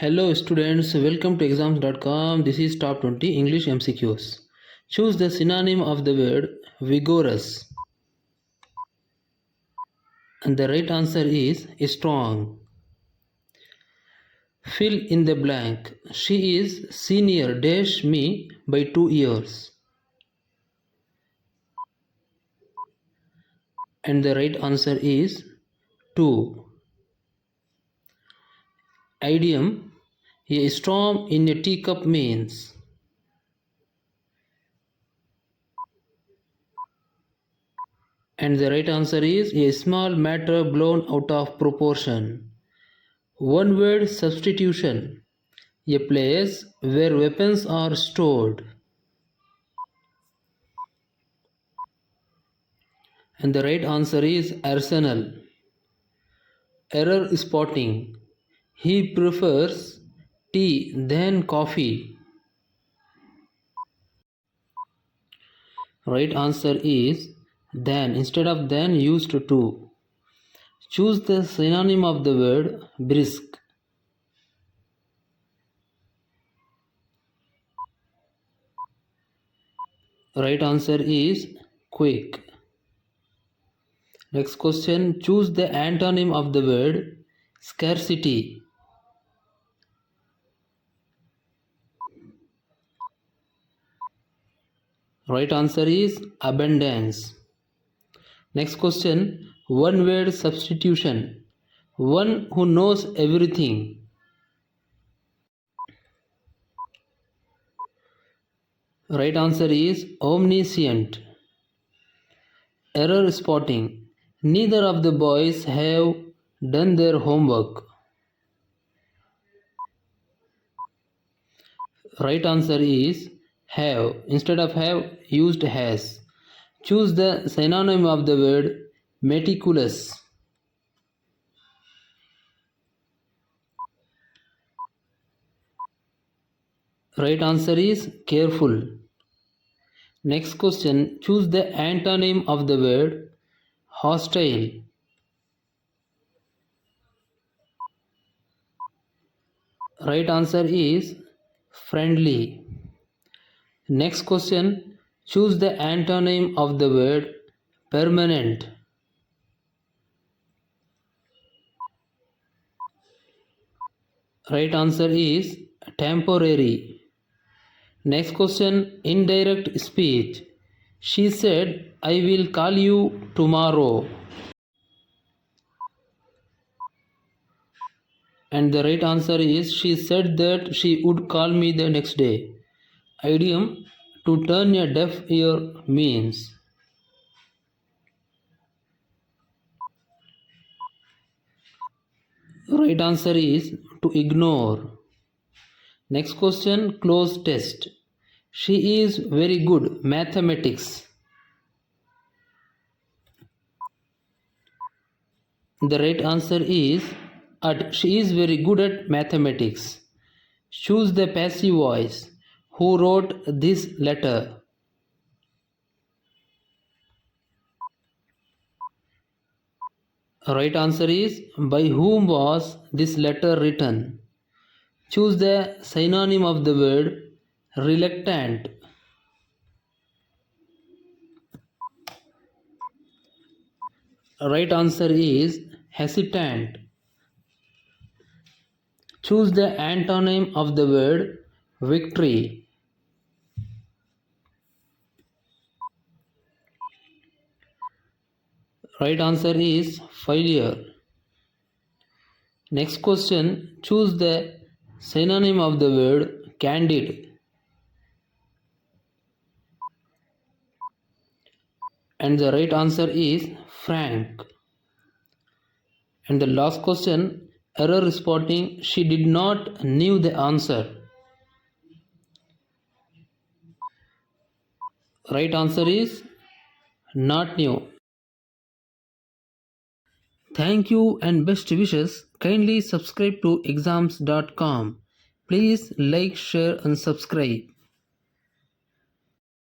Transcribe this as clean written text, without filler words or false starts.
Hello students, welcome to examsdotcom. This is top 20 English MCQs. Choose the synonym of the word vigorous. And the right answer is strong. Fill in the blank. She is senior dash me by 2 years. And the right answer is 2. Idiom. A storm in a teacup means. And the right answer is a small matter blown out of proportion. One word substitution. A place where weapons are stored. And the right answer is arsenal. Error spotting. He prefers tea than coffee. Right answer is than. Instead of than, used to. Choose the synonym of the word brisk. Right answer is quick. Next question. Choose the antonym of the word scarcity. Right answer is abundance. Next question. One word substitution. One who knows everything. Right answer is omniscient. Error spotting. Neither of the boys have done their homework. Right answer is have. Instead of have, used has. Choose the synonym of the word meticulous. Right answer is careful. Next question. Choose the antonym of the word hostile. Right answer is friendly. Next question. Choose the antonym of the word permanent. Right answer is temporary. Next question. Indirect speech. She said, I will call you tomorrow. And the right answer is she said that she would call me the next day. Idiom. To turn a deaf ear means. Right answer is to ignore. Next question. Close test. She is very good mathematics. The right answer is at. She is very good at mathematics. Choose the passive voice. Who wrote this letter? Right answer is by whom was this letter written? Choose the synonym of the word reluctant. Right answer is hesitant. Choose the antonym of the word victory. Right answer is failure. Next question. Choose the synonym of the word candid. And the right answer is frank. And the last question. Error spotting. She did not knew the answer. Right answer is not new. Thank you and best wishes. Kindly subscribe to examsdotcom. Please like, share and subscribe.